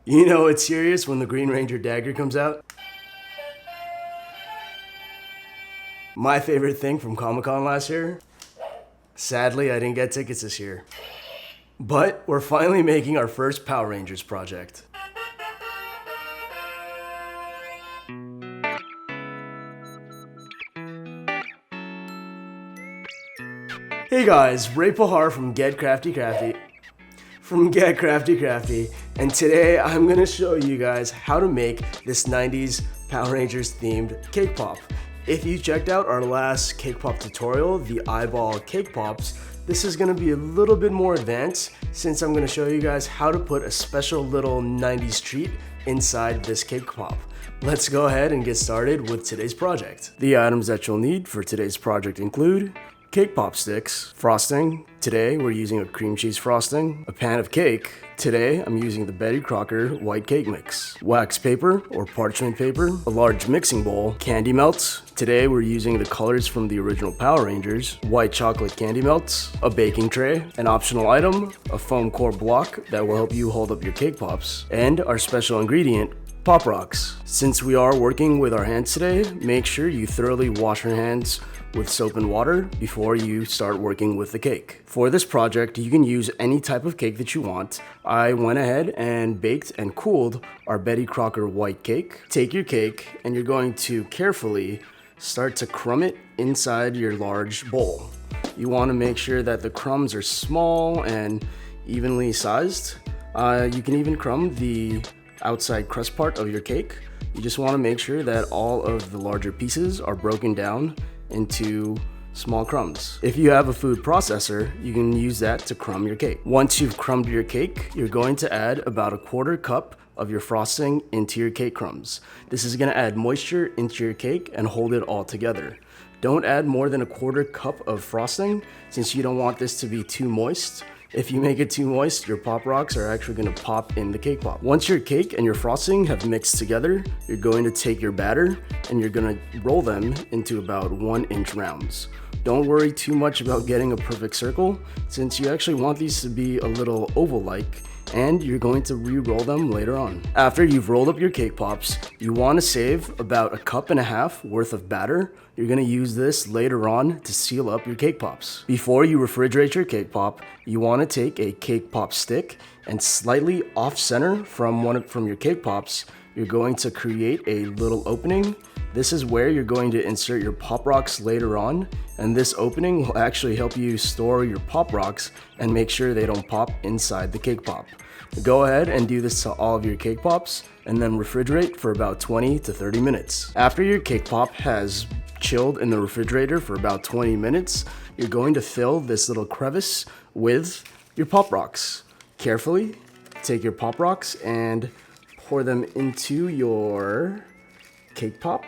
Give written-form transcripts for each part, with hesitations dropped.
You know it's serious when the Green Ranger dagger comes out? My favorite thing from Comic-Con last year? Sadly, I didn't get tickets this year. But we're finally making our first Power Rangers project. Hey guys, Ray Pahar from Get Crafty Crafty. And today I'm gonna show you guys how to make this 90s Power Rangers themed cake pop. If you checked out our last cake pop tutorial, the eyeball cake pops, this is gonna be a little bit more advanced since I'm gonna show you guys how to put a special little 90s treat inside this cake pop. Let's go ahead and get started with today's project. The items that you'll need for today's project include cake pop sticks, frosting. Today we're using a cream cheese frosting, a pan of cake. Today I'm using the Betty Crocker white cake mix, wax paper or parchment paper, a large mixing bowl, candy melts. Today we're using the colors from the original Power Rangers, white chocolate candy melts, a baking tray, an optional item, a foam core block that will help you hold up your cake pops, and our special ingredient, Pop Rocks. Since we are working with our hands today, make sure you thoroughly wash your hands with soap and water before you start working with the cake. For this project, you can use any type of cake that you want. I went ahead and baked and cooled our Betty Crocker white cake. Take your cake and you're going to carefully start to crumb it inside your large bowl. You want to make sure that the crumbs are small and evenly sized. You can even crumb the outside crust part of your cake. You just want to make sure that all of the larger pieces are broken down into small crumbs. If you have a food processor, you can use that to crumb your cake. Once you've crumbed your cake, you're going to add about 1/4 cup of your frosting into your cake crumbs. This is going to add moisture into your cake and hold it all together. Don't add more than 1/4 cup of frosting since you don't want this to be too moist. If you make it too moist, your Pop Rocks are actually going to pop in the cake pop. Once your cake and your frosting have mixed together, you're going to take your batter and you're going to roll them into about 1-inch rounds. Don't worry too much about getting a perfect circle since you actually want these to be a little oval-like, and you're going to re-roll them later on. After you've rolled up your cake pops, you want to save about 1.5 cups worth of batter. You're going to use this later on to seal up your cake pops. Before you refrigerate your cake pop, you want to take a cake pop stick and slightly off center from your cake pops, you're going to create a little opening. This is where you're going to insert your Pop Rocks later on, and this opening will actually help you store your Pop Rocks and make sure they don't pop inside the cake pop. Go ahead and do this to all of your cake pops and then refrigerate for about 20 to 30 minutes. After your cake pop has chilled in the refrigerator for about 20 minutes, you're going to fill this little crevice with your Pop Rocks. Carefully take your Pop Rocks and pour them into your cake pop.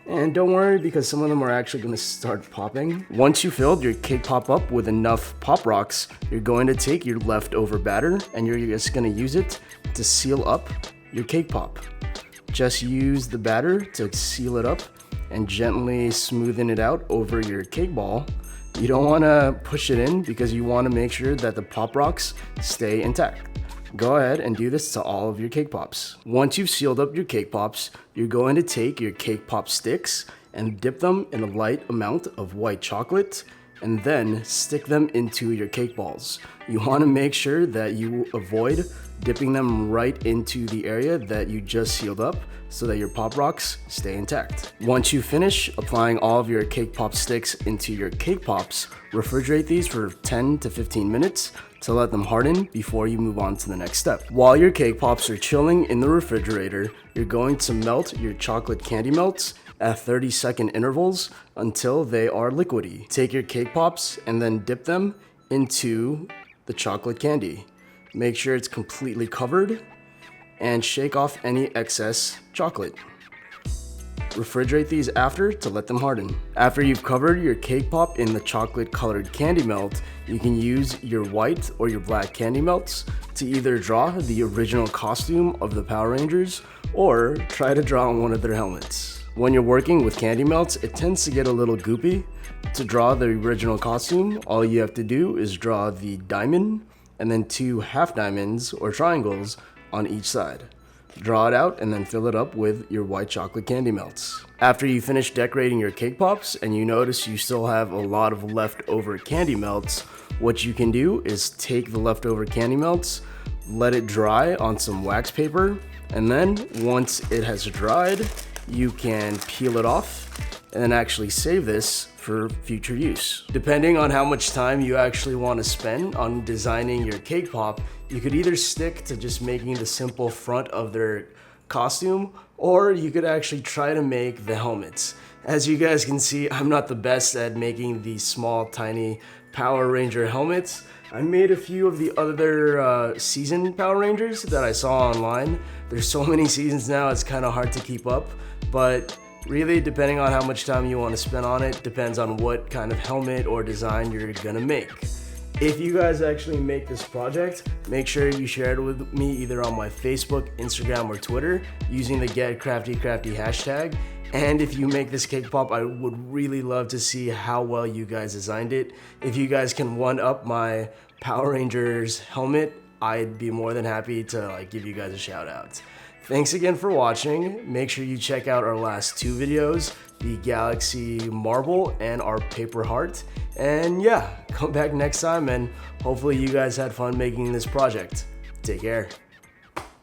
And don't worry because some of them are actually going to start popping. Once you filled your cake pop up with enough Pop Rocks, you're going to take your leftover batter and you're just going to use it to seal up your cake pop. Just use the batter to seal it up and gently smoothen it out over your cake ball. You don't want to push it in because you want to make sure that the Pop Rocks stay intact. Go ahead and do this to all of your cake pops. Once you've sealed up your cake pops, you're going to take your cake pop sticks and dip them in a light amount of white chocolate and then stick them into your cake balls. You want to make sure that you avoid dipping them right into the area that you just sealed up so that your Pop Rocks stay intact. Once you finish applying all of your cake pop sticks into your cake pops, refrigerate these for 10 to 15 minutes to let them harden before you move on to the next step. While your cake pops are chilling in the refrigerator, you're going to melt your chocolate candy melts at 30-second intervals until they are liquidy. Take your cake pops and then dip them into the chocolate candy. Make sure it's completely covered and shake off any excess chocolate. Refrigerate these after to let them harden. After you've covered your cake pop in the chocolate colored candy melt, you can use your white or your black candy melts to either draw the original costume of the Power Rangers or try to draw on one of their helmets. When you're working with candy melts, it tends to get a little goopy. To draw the original costume, all you have to do is draw the diamond and then 2 half diamonds or triangles on each side. Draw it out and then fill it up with your white chocolate candy melts. After you finish decorating your cake pops and you notice you still have a lot of leftover candy melts, what you can do is take the leftover candy melts, let it dry on some wax paper, and then once it has dried, you can peel it off and then actually save this for future use. Depending on how much time you actually want to spend on designing your cake pop, you could either stick to just making the simple front of their costume, or you could actually try to make the helmets. As you guys can see, I'm not the best at making these small, tiny Power Ranger helmets. I made a few of the other seasoned Power Rangers that I saw online. There's so many seasons now, it's kind of hard to keep up, but really, depending on how much time you want to spend on it, depends on what kind of helmet or design you're gonna make. If you guys actually make this project, make sure you share it with me either on my Facebook, Instagram, or Twitter using the Get Crafty Crafty hashtag. And if you make this cake pop, I would really love to see how well you guys designed it. If you guys can one up my Power Rangers helmet, I'd be more than happy to give you guys a shout out. Thanks again for watching. Make sure you check out our last two videos, the Galaxy Marble and our Paper Heart. And yeah, come back next time and hopefully you guys had fun making this project. Take care.